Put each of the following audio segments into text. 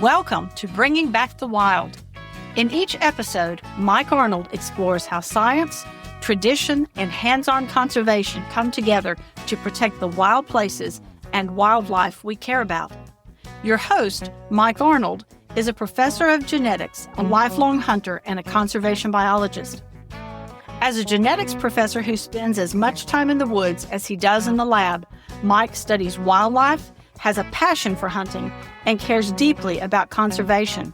Welcome to Bringing Back the Wild. In each episode, Mike Arnold explores how science, tradition, and hands-on conservation come together to protect the wild places and wildlife we care about. Your host, Mike Arnold, is a professor of genetics, a lifelong hunter, and a conservation biologist. As a genetics professor who spends as much time in the woods as he does in the lab, Mike studies wildlife, has a passion for hunting, and cares deeply about conservation.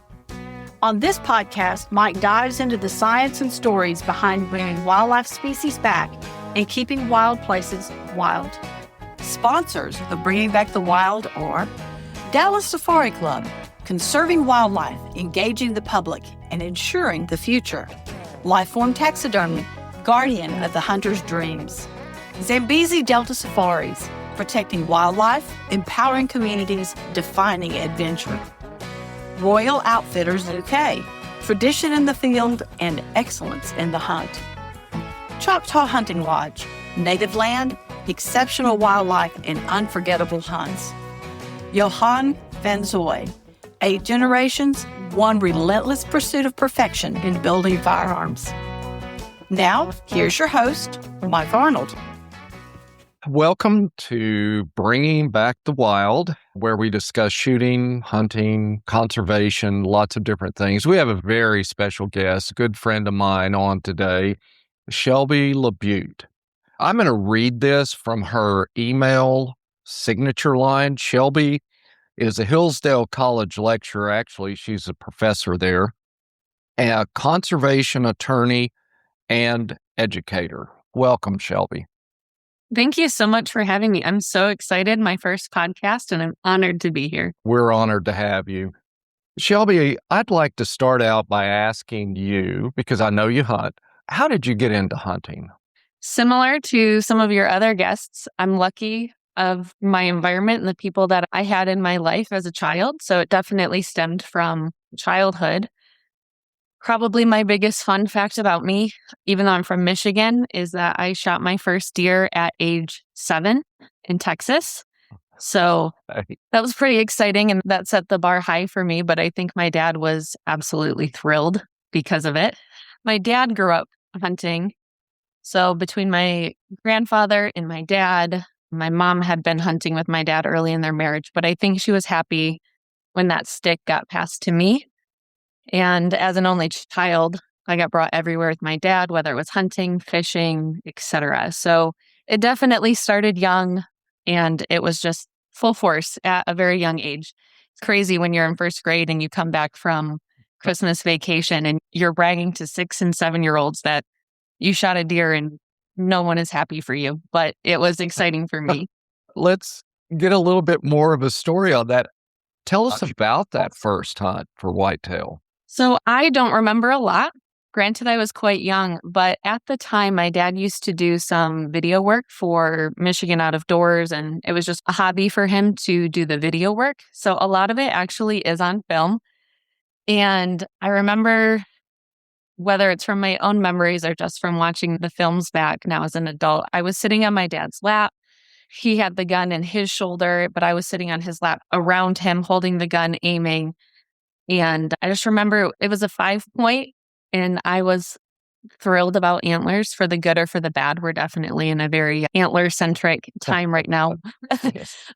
On this podcast, Mike dives into the science and stories behind bringing wildlife species back and keeping wild places wild. Sponsors of Bringing Back the Wild are Dallas Safari Club, conserving wildlife, engaging the public, and ensuring the future. Lifeform Taxidermy, guardian of the hunter's dreams. Zambezi Delta Safaris, protecting wildlife, empowering communities, defining adventure. Royal Outfitters UK, tradition in the field and excellence in the hunt. Choctaw Hunting Lodge, native land, exceptional wildlife, and unforgettable hunts. Johann Van Zoy, 8 generations, one relentless pursuit of perfection in building firearms. Now, here's your host, Mike Arnold. Welcome to Bringing Back the Wild, where we discuss shooting, hunting, conservation, lots of different things. We have a very special guest, a good friend of mine on today, Shelby LaButte. I'm going to read this from her email signature line. Shelby is a Hillsdale College lecturer. Actually, she's a professor there, a conservation attorney, and educator. Welcome, Shelby. Thank you so much for having me. I'm so excited. My first podcast, and I'm honored to be here. We're honored to have you. Shelby, I'd like to start out by asking you, because I know you hunt, how did you get into hunting? Similar to some of your other guests, I'm lucky of my environment and the people that I had in my life as a child. So it definitely stemmed from childhood. Probably my biggest fun fact about me, even though I'm from Michigan, is that I shot my first deer at age 7 in Texas. So that was pretty exciting, and that set the bar high for me, but I think my dad was absolutely thrilled because of it. My dad grew up hunting. So between my grandfather and my dad, my mom had been hunting with my dad early in their marriage, but I think she was happy when that stick got passed to me. And as an only child, I got brought everywhere with my dad, whether it was hunting, fishing, etc. So it definitely started young, and it was just full force at a very young age. It's crazy when you're in first grade and you come back from Christmas vacation and you're bragging to 6 and 7-year-olds that you shot a deer and no one is happy for you. But it was exciting for me. Let's get a little bit more of a story on that. Tell us about that first hunt for whitetail. So I don't remember a lot. Granted, I was quite young, but at the time, my dad used to do some video work for Michigan Out of Doors, and it was just a hobby for him to do the video work. So a lot of it actually is on film. And I remember, whether it's from my own memories or just from watching the films back now as an adult, I was sitting on my dad's lap. He had the gun in his shoulder, but I was sitting on his lap around him, holding the gun, aiming. And I just remember it was a 5-point, and I was thrilled about antlers. For the good or for the bad, we're definitely in a very antler-centric time right now.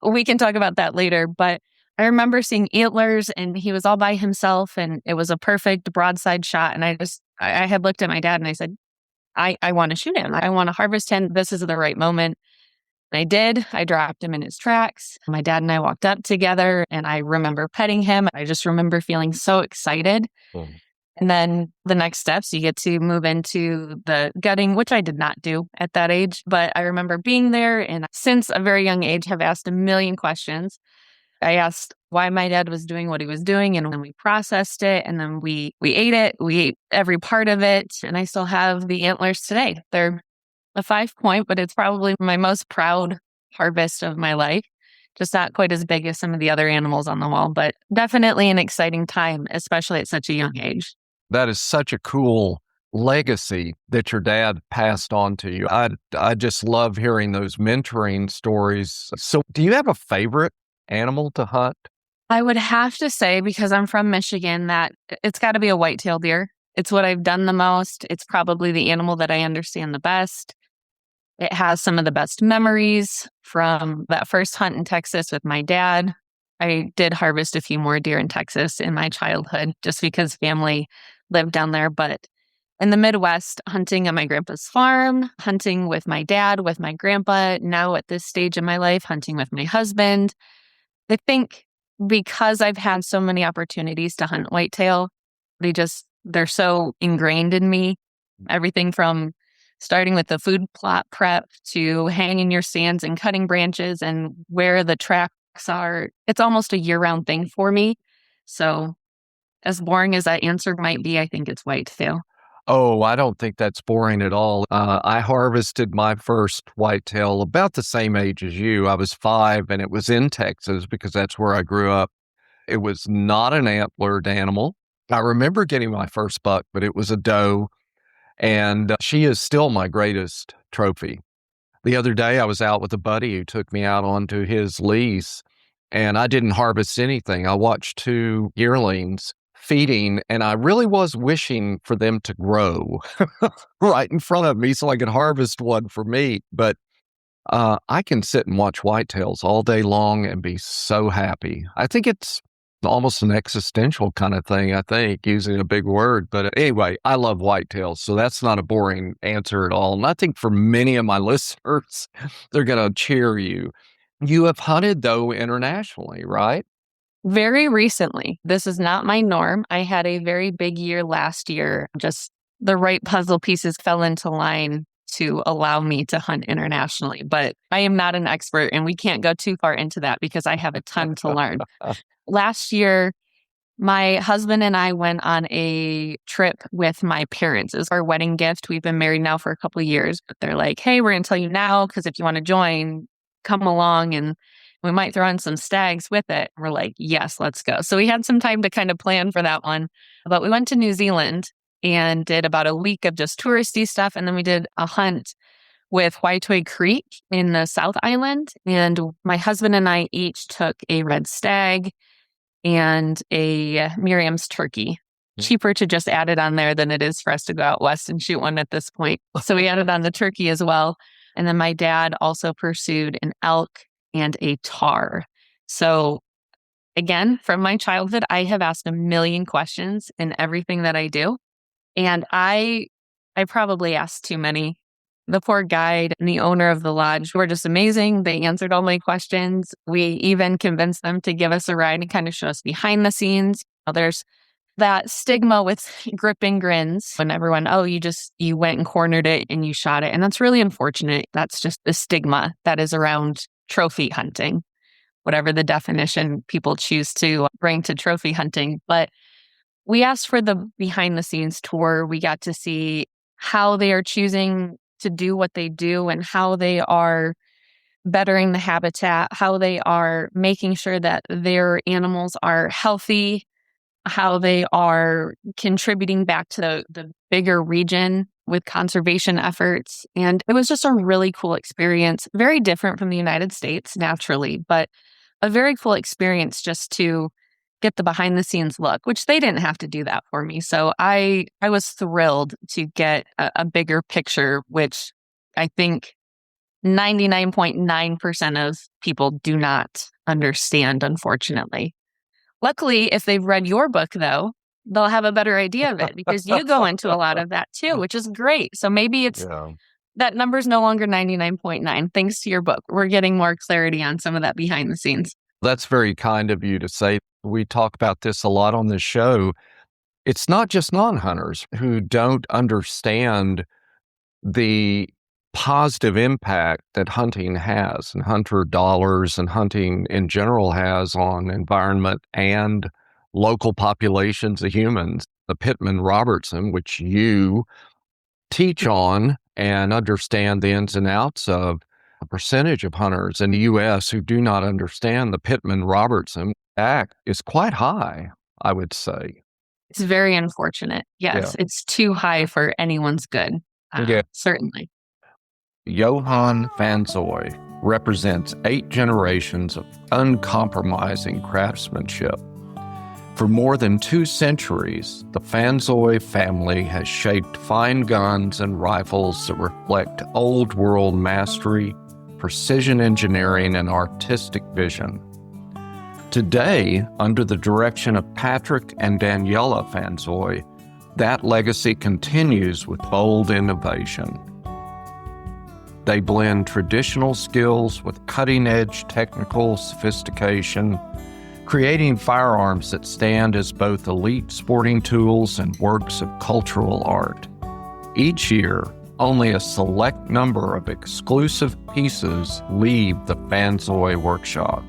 We can talk about that later. But I remember seeing antlers, and he was all by himself, and it was a perfect broadside shot. And I had looked at my dad and I said, I want to shoot him. I want to harvest him. This is the right moment. And I did. I dropped him in his tracks. My dad and I walked up together, and I remember petting him. I just remember feeling so excited. And then the next steps, you get to move into the gutting, which I did not do at that age. But I remember being there, and since a very young age, have asked a million questions. I asked why my dad was doing what he was doing, and then we processed it, and then we ate it. We ate every part of it, and I still have the antlers today. They're a 5-point, but it's probably my most proud harvest of my life. Just not quite as big as some of the other animals on the wall, but definitely an exciting time, especially at such a young age. That is such a cool legacy that your dad passed on to you. I just love hearing those mentoring stories. So do you have a favorite animal to hunt? I would have to say, because I'm from Michigan, that it's got to be a whitetail deer. It's what I've done the most. It's probably the animal that I understand the best. It has some of the best memories from that first hunt in Texas with my dad. I did harvest a few more deer in Texas in my childhood just because family lived down there. But in the Midwest, hunting at my grandpa's farm, hunting with my dad, with my grandpa, now at this stage in my life, hunting with my husband. I think because I've had so many opportunities to hunt whitetail, they're so ingrained in me. Everything from starting with the food plot prep to hanging your stands and cutting branches and where the tracks are. It's almost a year-round thing for me. So as boring as that answer might be, I think it's whitetail. Oh, I don't think that's boring at all. I harvested my first whitetail about the same age as you. I was 5, and it was in Texas because that's where I grew up. It was not an antlered animal. I remember getting my first buck, but it was a doe, and she is still my greatest trophy. The other day, I was out with a buddy who took me out onto his lease, and I didn't harvest anything. I watched 2 yearlings feeding, and I really was wishing for them to grow right in front of me so I could harvest one for me. But I can sit and watch whitetails all day long and be so happy. I think it's almost an existential kind of thing, I think, using a big word. But anyway, I love whitetails, so that's not a boring answer at all. And I think for many of my listeners, they're going to cheer you. You have hunted, though, internationally, right? Very recently. This is not my norm. I had a very big year last year. Just the right puzzle pieces fell into line to allow me to hunt internationally. But I am not an expert, and we can't go too far into that because I have a ton to learn. Last year, my husband and I went on a trip with my parents. It was our wedding gift. We've been married now for a couple of years, but they're like, hey, we're going to tell you now because if you want to join, come along and we might throw in some stags with it. We're like, yes, let's go. So we had some time to kind of plan for that one. But we went to New Zealand and did about a week of just touristy stuff. And then we did a hunt with Waitoi Creek in the South Island. And my husband and I each took a red stag and a Miriam's turkey. Cheaper to just add it on there than it is for us to go out west and shoot one at this point. So we added on the turkey as well. And then my dad also pursued an elk and a tar. So again, from my childhood, I have asked a million questions in everything that I do. And I probably asked too many. The poor guide and the owner of the lodge were just amazing. They answered all my questions. We even convinced them to give us a ride and kind of show us behind the scenes. There's that stigma with gripping grins when everyone, oh, you went and cornered it and you shot it. And that's really unfortunate. That's just the stigma that is around trophy hunting, whatever the definition people choose to bring to trophy hunting. But we asked for the behind the scenes tour. We got to see how they are choosing to do what they do and how they are bettering the habitat, how they are making sure that their animals are healthy, how they are contributing back to the bigger region with conservation efforts. And it was just a really cool experience, very different from the United States, naturally, but a very cool experience just to get the behind the scenes look, which they didn't have to do that for me. So I was thrilled to get a bigger picture, which I think 99.9% of people do not understand, unfortunately. Luckily, if they've read your book, though, they'll have a better idea of it because you go into a lot of that too, which is great. So maybe that number's no longer 99.9 thanks to your book. We're getting more clarity on some of that behind the scenes. That's very kind of you to say. We talk about this a lot on this show. It's not just non-hunters who don't understand the positive impact that hunting has and hunter dollars and hunting in general has on environment and local populations of humans. The Pittman-Robertson, which you teach on and understand the ins and outs of, a percentage of hunters in the U.S. who do not understand the Pittman-Robertson Act is quite high, I would say. It's very unfortunate. Yes, it's too high for anyone's good. Certainly. Johan Van Zoy, represents 8 generations of uncompromising craftsmanship. For more than 2 centuries, the Fanzoy family has shaped fine guns and rifles that reflect old world mastery, precision engineering, and artistic vision. Today, under the direction of Patrick and Daniela Fanzoy, that legacy continues with bold innovation. They blend traditional skills with cutting-edge technical sophistication, creating firearms that stand as both elite sporting tools and works of cultural art. Each year, only a select number of exclusive pieces leave the Fanzoy workshop.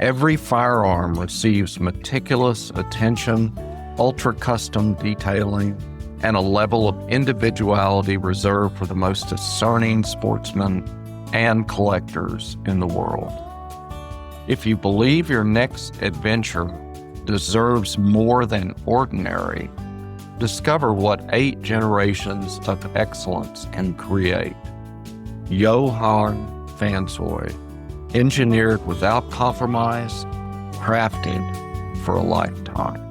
Every firearm receives meticulous attention, ultra-custom detailing, and a level of individuality reserved for the most discerning sportsmen and collectors in the world. If you believe your next adventure deserves more than ordinary, discover what 8 generations of excellence can create. Johann Fanzoy, engineered without compromise, crafted for a lifetime.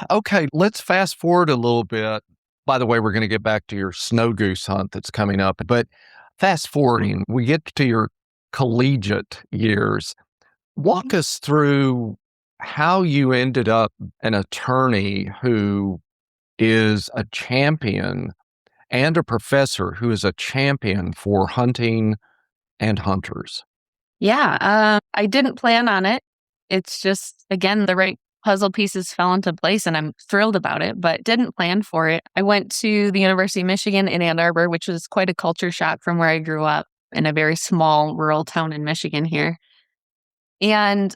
Okay, let's fast forward a little bit. By the way, we're going to get back to your snow goose hunt that's coming up, but fast forwarding, we get to your collegiate years. Walk us through how you ended up an attorney who is a champion and a professor who is a champion for hunting and hunters. Yeah, I didn't plan on it. It's just, again, the right puzzle pieces fell into place and I'm thrilled about it, but didn't plan for it. I went to the University of Michigan in Ann Arbor, which was quite a culture shock from where I grew up in a very small rural town in Michigan here. And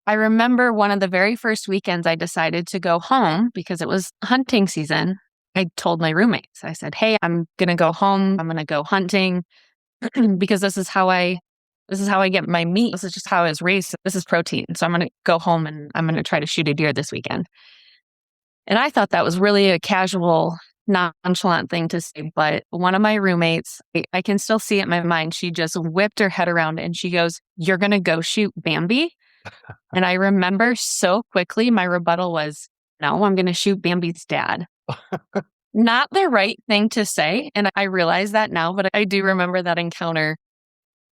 I remember one of the very first weekends I decided to go home because it was hunting season. I told my roommates, I said, hey, I'm going to go home. I'm going to go hunting because this is how I get my meat. This is just how I was raised. This is protein. So I'm going to go home and I'm going to try to shoot a deer this weekend. And I thought that was really a casual, nonchalant thing to say. But one of my roommates, I can still see it in my mind. She just whipped her head around and she goes, you're going to go shoot Bambi? And I remember so quickly my rebuttal was, no, I'm going to shoot Bambi's dad. Not the right thing to say. And I realize that now, but I do remember that encounter.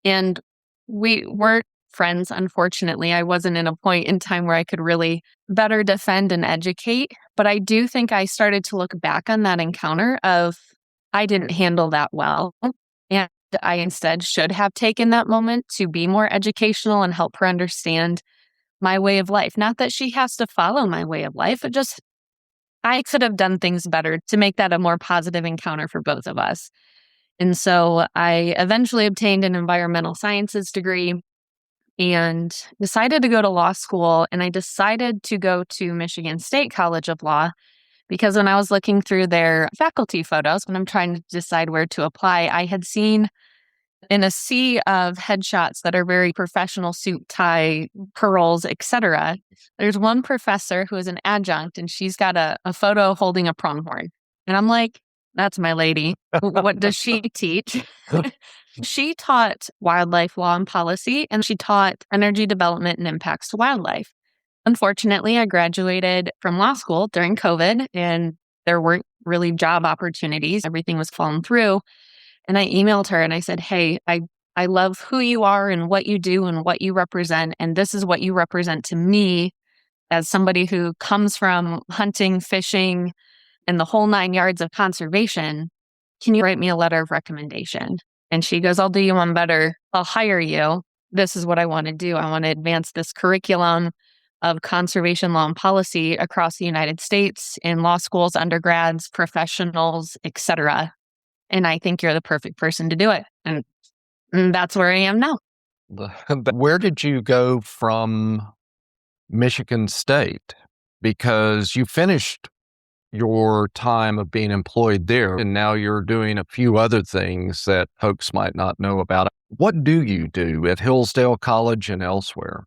And we weren't friends, unfortunately. I wasn't in a point in time where I could really better defend and educate. But I do think I started to look back on that encounter of I didn't handle that well. And I instead should have taken that moment to be more educational and help her understand my way of life. Not that she has to follow my way of life, but just I could have done things better to make that a more positive encounter for both of us. And so I eventually obtained an environmental sciences degree and decided to go to law school. And I decided to go to Michigan State College of Law because when I was looking through their faculty photos, when I'm trying to decide where to apply, I had seen in a sea of headshots that are very professional, suit, tie, pearls, etc. There's one professor who is an adjunct and she's got a photo holding a pronghorn. And I'm like, that's my lady. What does she teach? She taught wildlife law and policy, and she taught energy development and impacts to wildlife. Unfortunately, I graduated from law school during COVID, and there weren't really job opportunities. Everything was falling through. And I emailed her and I said, hey, I love who you are and what you do and what you represent. And this is what you represent to me as somebody who comes from hunting, fishing, and the whole 9 yards of conservation. Can you write me a letter of recommendation? And she goes, I'll do you one better. I'll hire you. This is what I want to do. I want to advance this curriculum of conservation law and policy across the United States in law schools, undergrads, professionals, etc. And I think you're the perfect person to do it. And that's where I am now. Where did you go from Michigan State? Because you finished your time of being employed there, and now you're doing a few other things that folks might not know about. What do you do at Hillsdale College and elsewhere?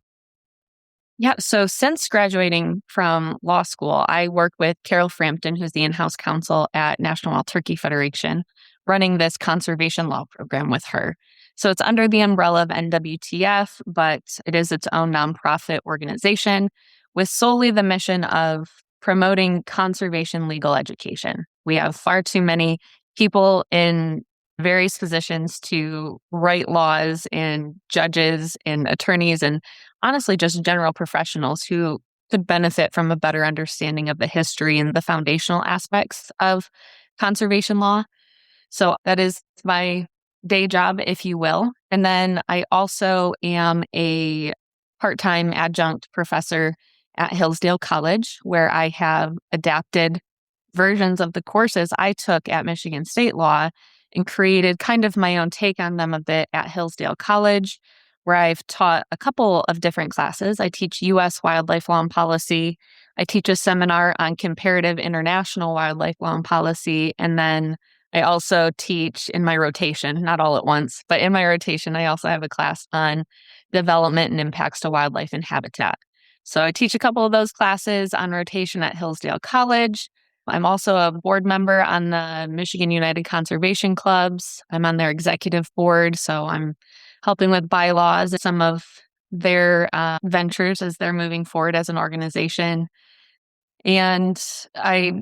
Yeah, so since graduating from law school, I work with Carol Frampton, who's the in-house counsel at National Wild Turkey Federation, running this conservation law program with her. So it's under the umbrella of NWTF, but it is its own nonprofit organization with solely the mission of promoting conservation legal education. We have far too many people in various positions to write laws, and judges and attorneys, and honestly, just general professionals who could benefit from a better understanding of the history and the foundational aspects of conservation law. So that is my day job, if you will. And then I also am a part-time adjunct professor at Hillsdale College, where I have adapted versions of the courses I took at Michigan State Law and created kind of my own take on them a bit at Hillsdale College, where I've taught a couple of different classes. I teach U.S. wildlife law and policy. I teach a seminar on comparative international wildlife law and policy. And then I also teach in my rotation, not all at once, but in my rotation, I also have a class on development and impacts to wildlife and habitat. So I teach a couple of those classes on rotation at Hillsdale College. I'm also a board member on the Michigan United Conservation Clubs. I'm on their executive board, so I'm helping with bylaws and some of their ventures as they're moving forward as an organization. And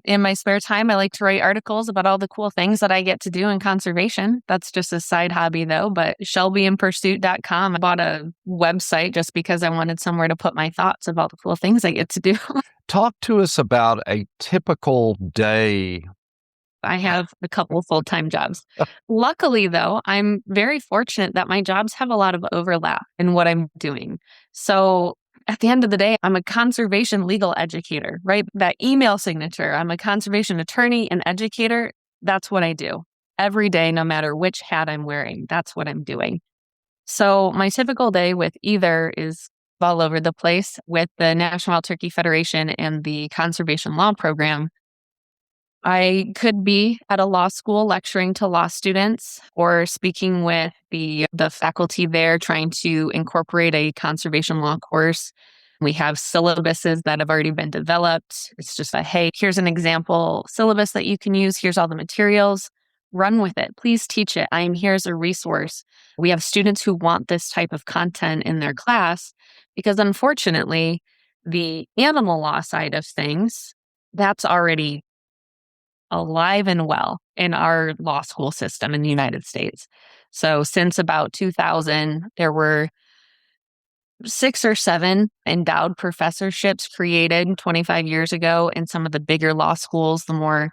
in my spare time, I like to write articles about all the cool things that I get to do in conservation. That's just a side hobby though, but shelbyinpursuit.com. I bought a website just because I wanted somewhere to put my thoughts about the cool things I get to do. Talk to us about a typical day. I have a couple of full-time jobs. Luckily, though, I'm very fortunate that my jobs have a lot of overlap in what I'm doing. So at the end of the day, I'm a conservation legal educator, right? That email signature, I'm a conservation attorney and educator. That's what I do every day, no matter which hat I'm wearing. That's what I'm doing. So my typical day with either is all over the place. With the National Wild Turkey Federation and the Conservation Law Program, I could be at a law school lecturing to law students or speaking with the faculty there trying to incorporate a conservation law course. We have syllabuses that have already been developed. It's just a, hey, here's an example syllabus that you can use. Here's all the materials. Run with it. Please teach it. I am here as a resource. We have students who want this type of content in their class because unfortunately, the animal law side of things, that's already alive and well in our law school system in the United States. So since about 2000, there were 6 or 7 endowed professorships created 25 years ago in some of the bigger law schools, the more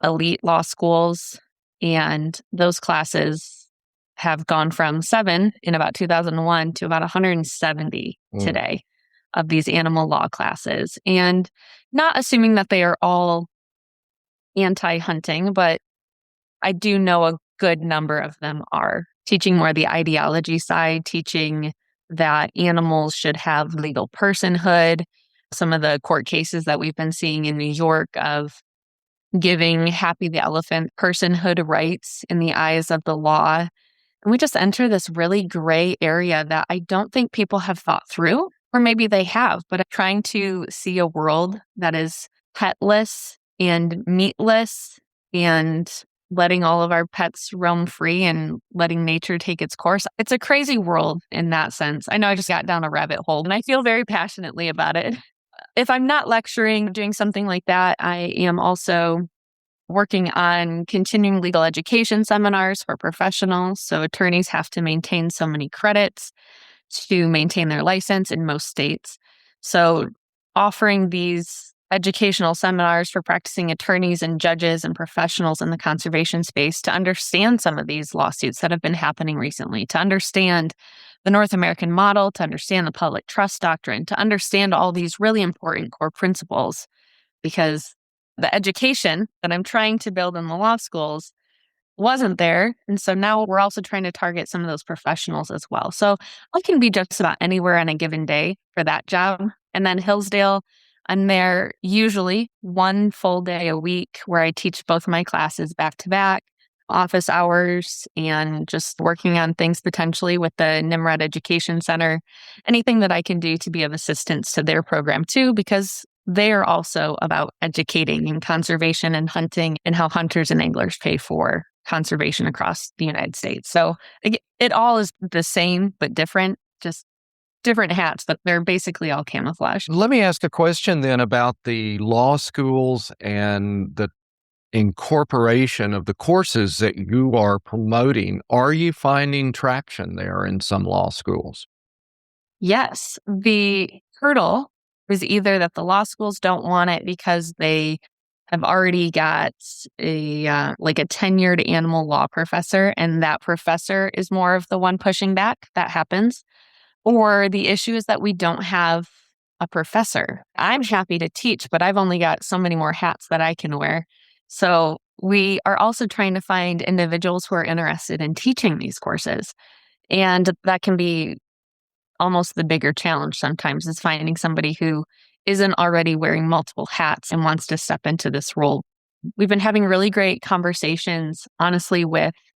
elite law schools. And those classes have gone from 7 in about 2001 to about 170 today of these animal law classes. And not assuming that they are all anti-hunting, but I do know a good number of them are teaching more the ideology side, teaching that animals should have legal personhood. Some of the court cases that we've been seeing in New York of giving Happy the elephant personhood rights in the eyes of the law. And we just enter this really gray area that I don't think people have thought through, or maybe they have, but I'm trying to see a world that is petless and meatless and letting all of our pets roam free and letting nature take its course. It's a crazy world in that sense. I know I just got down a rabbit hole and I feel very passionately about it. If I'm not lecturing, doing something like that, I am also working on continuing legal education seminars for professionals. So attorneys have to maintain so many credits to maintain their license in most states. So offering these educational seminars for practicing attorneys and judges and professionals in the conservation space to understand some of these lawsuits that have been happening recently, to understand the North American model, to understand the public trust doctrine, to understand all these really important core principles, because the education that I'm trying to build in the law schools wasn't there. And so now we're also trying to target some of those professionals as well. So I can be just about anywhere on a given day for that job. And then Hillsdale, I'm there usually 1 full day a week where I teach both my classes back to back, office hours, and just working on things potentially with the Nimrod Education Center, anything that I can do to be of assistance to their program too, because they are also about educating in conservation and hunting and how hunters and anglers pay for conservation across the United States. So it all is the same, but different, just different hats, but they're basically all camouflage. Let me ask a question then about the law schools and the incorporation of the courses that you are promoting. Are you finding traction there in some law schools? Yes. The hurdle is either that the law schools don't want it because they have already got a like a tenured animal law professor, and that professor is more of the one pushing back. That happens. Or the issue is that we don't have a professor. I'm happy to teach, but I've only got so many more hats that I can wear. So we are also trying to find individuals who are interested in teaching these courses. And that can be almost the bigger challenge sometimes, is finding somebody who isn't already wearing multiple hats and wants to step into this role. We've been having really great conversations, honestly,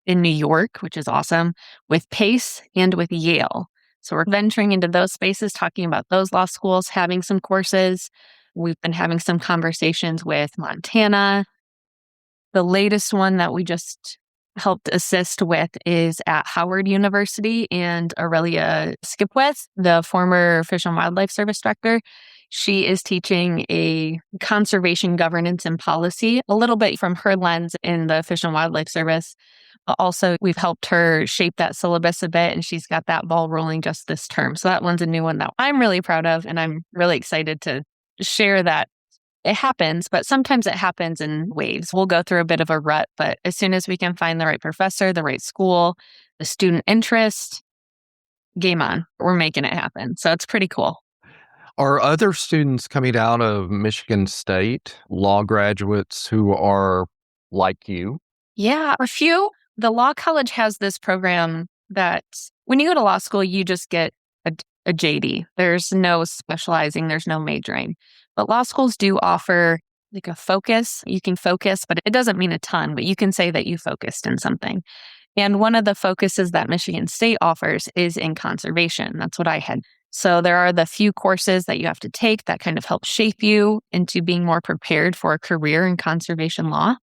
in New York, which is awesome, with Pace and with Yale. So we're venturing into those spaces, talking about those law schools, having some courses. We've been having some conversations with Montana. The latest one that we just helped assist with is at Howard University, and Aurelia Skipwith, the former Fish and Wildlife Service director, she is teaching a conservation governance and policy, a little bit from her lens in the Fish and Wildlife Service. Also, we've helped her shape that syllabus a bit, and she's got that ball rolling just this term. So that one's a new one that I'm really proud of, and I'm really excited to share that. It happens, but sometimes it happens in waves. We'll go through a bit of a rut, but as soon as we can find the right professor, the right school, the student interest, game on. We're making it happen. So it's pretty cool. Are other students coming out of Michigan State, law graduates who are like you? Yeah, a few. The law college has this program that when you go to law school, you just get a JD. There's no specializing, there's no majoring. But law schools do offer like a focus. You can focus, but it doesn't mean a ton, but you can say that you focused in something. And one of the focuses that Michigan State offers is in conservation. That's what I had. So there are the few courses that you have to take that kind of help shape you into being more prepared for a career in conservation law.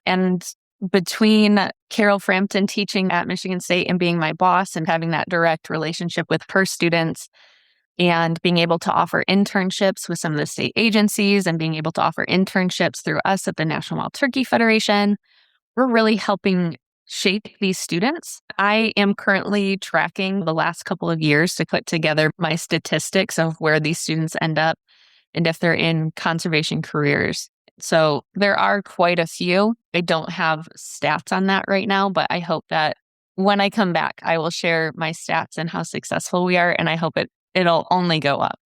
And between Carol Frampton teaching at Michigan State and being my boss and having that direct relationship with her students, and being able to offer internships with some of the state agencies and being able to offer internships through us at the National Wild Turkey Federation, we're really helping shape these students. I am currently tracking the last couple of years to put together my statistics of where these students end up and if they're in conservation careers. So there are quite a few. I don't have stats on that right now, but I hope that when I come back, I will share my stats and how successful we are. And I hope it'll only go up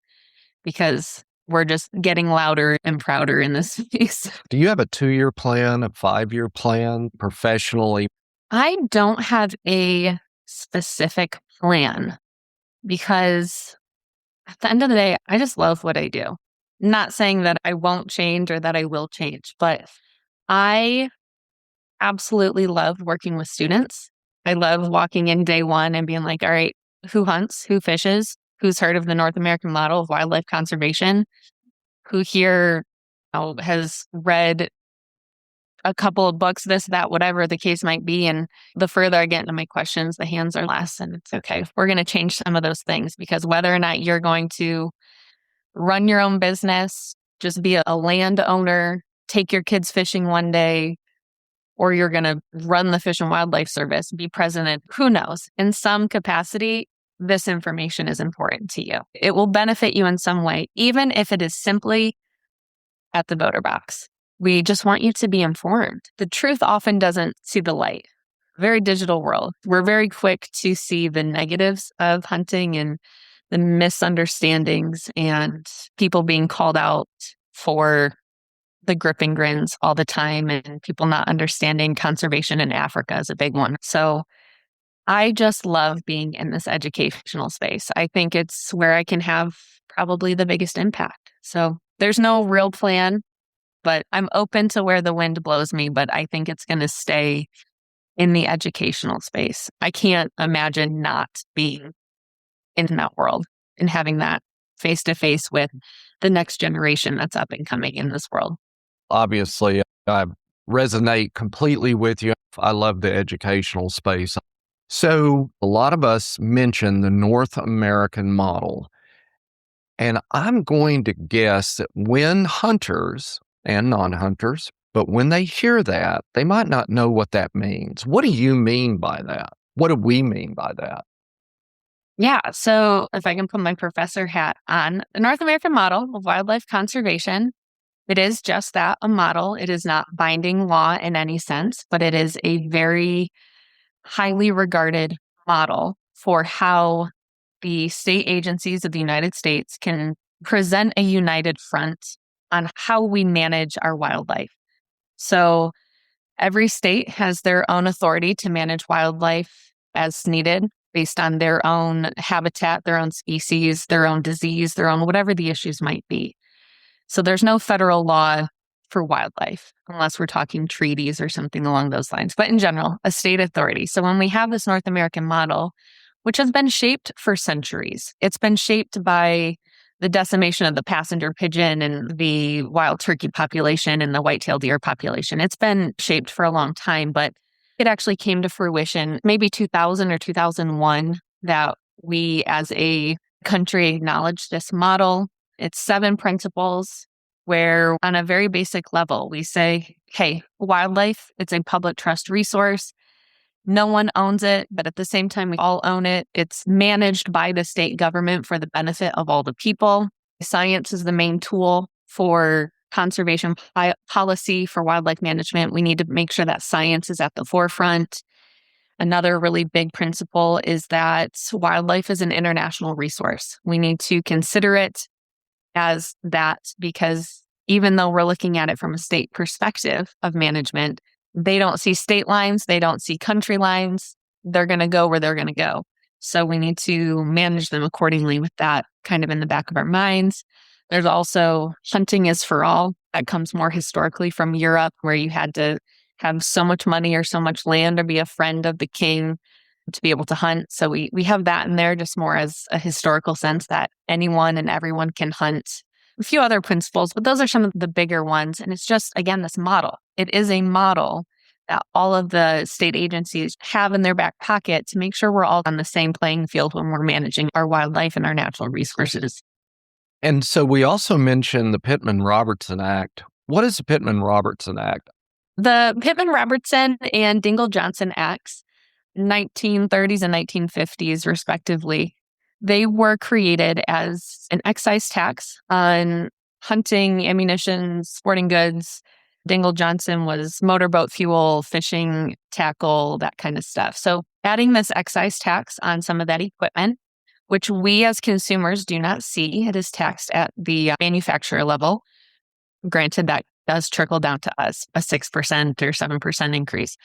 because we're just getting louder and prouder in this space. Do you have a 2-year plan, a 5-year plan professionally? I don't have a specific plan because at the end of the day, I just love what I do. Not saying that I won't change or that I will change, but I absolutely love working with students. I love walking in day one and being like, all right, who hunts, who fishes, who's heard of the North American model of wildlife conservation, who here has read a couple of books, this, that, whatever the case might be. And the further I get into my questions, the hands are less. And it's okay. We're going to change some of those things because whether or not you're going to run your own business, just be a landowner, take your kids fishing one day, or you're going to run the Fish and Wildlife Service, be president, who knows? In some capacity, this information is important to you. It will benefit you in some way, even if it is simply at the voter box. We just want you to be informed. The truth often doesn't see the light. Very digital world. We're very quick to see the negatives of hunting and the misunderstandings and people being called out for the gripping grins all the time and people not understanding conservation in Africa is a big one. So I just love being in this educational space. I think it's where I can have probably the biggest impact. So there's no real plan, but I'm open to where the wind blows me, but I think it's going to stay in the educational space. I can't imagine not being in that world and having that face to face with the next generation that's up and coming in this world. Obviously, I've resonate completely with you. I love the educational space. So a lot of us mention the North American model. And I'm going to guess that when hunters and non-hunters, but when they hear that, they might not know what that means. What do you mean by that? What do we mean by that? Yeah. So if I can put my professor hat on, the North American model of wildlife conservation, it is just that, a model. It is not binding law in any sense, but it is a very highly regarded model for how the state agencies of the United States can present a united front on how we manage our wildlife. So every state has their own authority to manage wildlife as needed based on their own habitat, their own species, their own disease, their own whatever the issues might be. So there's no federal law for wildlife unless we're talking treaties or something along those lines. But in general, a state authority. So when we have this North American model, which has been shaped for centuries, it's been shaped by the decimation of the passenger pigeon and the wild turkey population and the white-tailed deer population. It's been shaped for a long time, but it actually came to fruition maybe 2000 or 2001 that we as a country acknowledged this model. It's 7 principles where on a very basic level, we say, hey, wildlife, it's a public trust resource. No one owns it, but at the same time, we all own it. It's managed by the state government for the benefit of all the people. Science is the main tool for conservation policy for wildlife management. We need to make sure that science is at the forefront. Another really big principle is that wildlife is an international resource. We need to consider it as that because even though we're looking at it from a state perspective of management, they don't see state lines, they don't see country lines. They're going to go where they're going to go. So we need to manage them accordingly with that kind of in the back of our minds. There's also hunting is for all. That comes more historically from Europe, where you had to have so much money or so much land or be a friend of the king to be able to hunt. So we have that in there just more as a historical sense that anyone and everyone can hunt. A few other principles, but those are some of the bigger ones. And it's just, again, this model. It is a model that all of the state agencies have in their back pocket to make sure we're all on the same playing field when we're managing our wildlife and our natural resources. And so we also mentioned the Pittman-Robertson Act. What is the Pittman-Robertson Act? The Pittman-Robertson and Dingell-Johnson Acts, 1930s and 1950s, respectively, they were created as an excise tax on hunting, ammunition, sporting goods. Dingell-Johnson was motorboat fuel, fishing, tackle, that kind of stuff. So adding this excise tax on some of that equipment, which we as consumers do not see, it is taxed at the manufacturer level. Granted, that does trickle down to us, a 6% or 7% increase.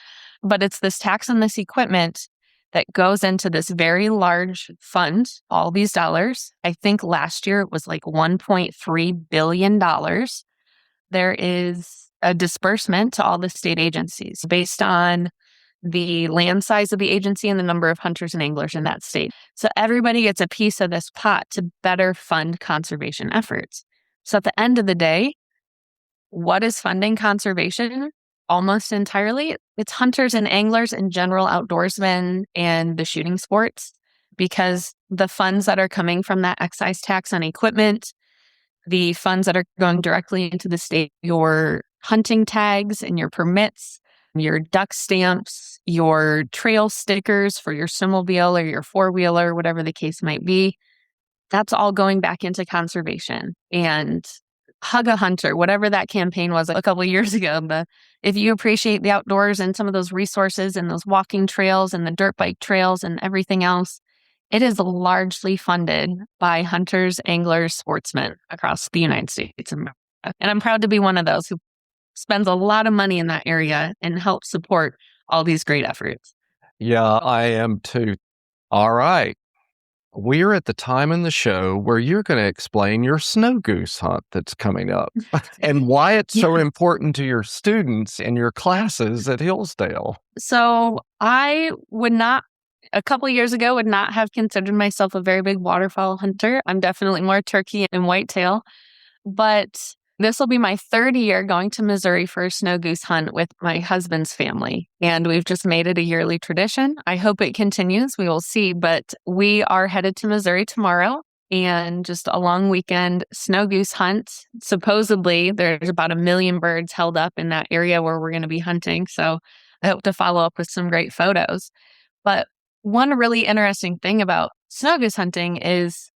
But it's this tax on this equipment that goes into this very large fund, all these dollars. I think last year it was like $1.3 billion. There is a disbursement to all the state agencies based on the land size of the agency and the number of hunters and anglers in that state. So everybody gets a piece of this pot to better fund conservation efforts. So at the end of the day, what is funding conservation? Almost entirely, it's hunters and anglers and general outdoorsmen and the shooting sports, because the funds that are coming from that excise tax on equipment, the funds that are going directly into the state, your hunting tags and your permits, your duck stamps, your trail stickers for your snowmobile or your four-wheeler, whatever the case might be, that's all going back into conservation. And Hug a Hunter, whatever that campaign was a couple of years ago, if you appreciate the outdoors and some of those resources and those walking trails and the dirt bike trails and everything else, it is largely funded by hunters, anglers, sportsmen across the United States of America. And I'm proud to be one of those who spends a lot of money in that area and helps support all these great efforts. Yeah, I am too. All right. We're at the time in the show where you're going to explain your snow goose hunt that's coming up and why it's so important to your students in your classes at Hillsdale. So I would not, a couple of years ago, would not have considered myself a very big waterfowl hunter. I'm definitely more turkey and whitetail. But This will be my third year going to Missouri for a snow goose hunt with my husband's family. And we've just made it a yearly tradition. I hope it continues. We will see. But we are headed to Missouri tomorrow and just a long weekend snow goose hunt. Supposedly, there's about 1 million birds held up in that area where we're going to be hunting. So I hope to follow up with some great photos. But one really interesting thing about snow goose hunting is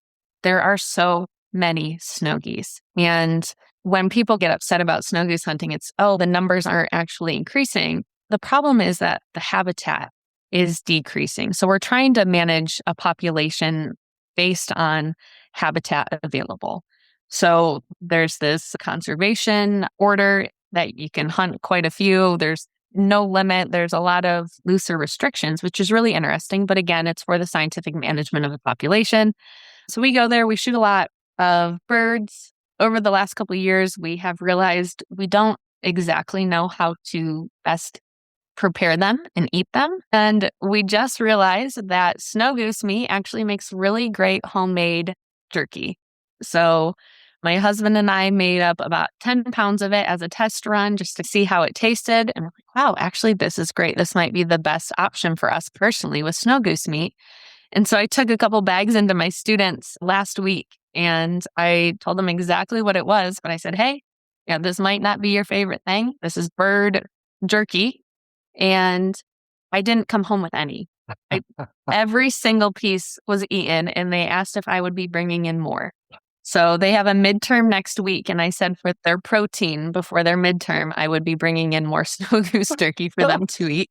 there are so many snow geese. And when people get upset about snow goose hunting, it's, oh, the numbers aren't actually increasing. The problem is that the habitat is decreasing. So we're trying to manage a population based on habitat available. So there's this conservation order that you can hunt quite a few. There's no limit. There's a lot of looser restrictions, which is really interesting. But again, it's for the scientific management of the population. So we go there, we shoot a lot of birds. Over the last couple of years, we have realized we don't exactly know how to best prepare them and eat them. And we just realized that snow goose meat actually makes really great homemade jerky. So my husband and I made up about 10 pounds of it as a test run just to see how it tasted. And we're like, wow, actually, this is great. This might be the best option for us personally with snow goose meat. And so I took a couple bags into my students last week and I told them exactly what it was. But I said, hey, this might not be your favorite thing. This is bird jerky. And I didn't come home with any. Every single piece was eaten and they asked if I would be bringing in more. So they have a midterm next week. And I said for their protein before their midterm, I would be bringing in more snow goose turkey for them to eat.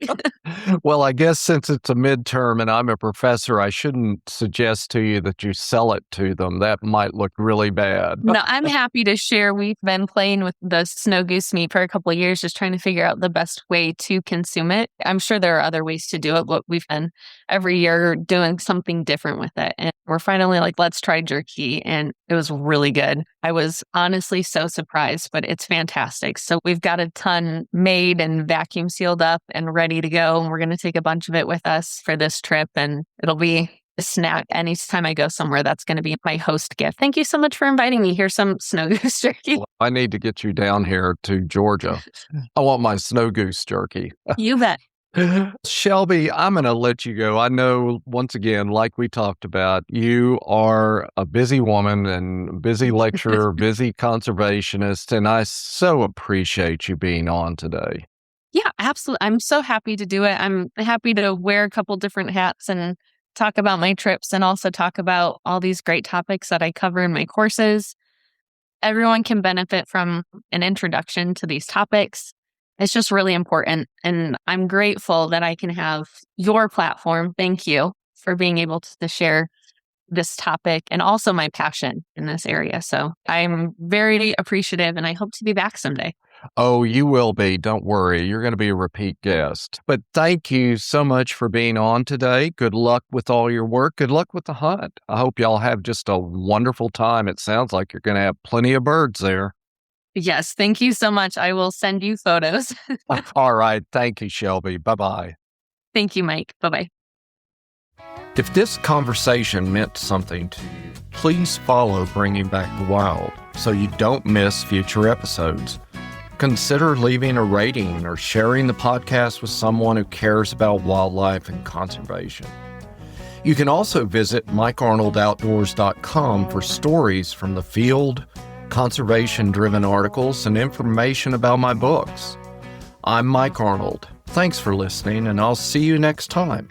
Well, I guess since it's a midterm and I'm a professor, I shouldn't suggest to you that you sell it to them. That might look really bad. No, I'm happy to share. We've been playing with the snow goose meat for a couple of years, just trying to figure out the best way to consume it. I'm sure there are other ways to do it, but we've been every year doing something different with it. And we're finally like, let's try jerky. And it was really good. I was honestly so surprised, but it's fantastic. So we've got a ton made and vacuum sealed up and ready to go. And we're going to take a bunch of it with us for this trip. And it'll be a snack anytime I go somewhere. That's going to be my host gift. Thank you so much for inviting me. Here's some snow goose jerky. Well, I need to get you down here to Georgia. I want my snow goose jerky. You bet. Shelby, I'm going to let you go. I know, once again, like we talked about, you are a busy woman and busy lecturer, busy conservationist, and I so appreciate you being on today. Yeah, absolutely. I'm so happy to do it. I'm happy to wear a couple different hats and talk about my trips and also talk about all these great topics that I cover in my courses. Everyone can benefit from an introduction to these topics. It's just really important. And I'm grateful that I can have your platform. Thank you for being able to share this topic and also my passion in this area. So I'm very appreciative and I hope to be back someday. Oh, you will be. Don't worry. You're going to be a repeat guest. But thank you so much for being on today. Good luck with all your work. Good luck with the hunt. I hope y'all have just a wonderful time. It sounds like you're going to have plenty of birds there. Yes, thank you so much. I will send you photos. All right. Thank you, Shelby. Bye-bye. Thank you, Mike. Bye-bye. If this conversation meant something to you, please follow Bringing Back the Wild so you don't miss future episodes. Consider leaving a rating or sharing the podcast with someone who cares about wildlife and conservation. You can also visit MikeArnoldOutdoors.com for stories from the field, conservation-driven articles, and information about my books. I'm Mike Arnold. Thanks for listening, and I'll see you next time.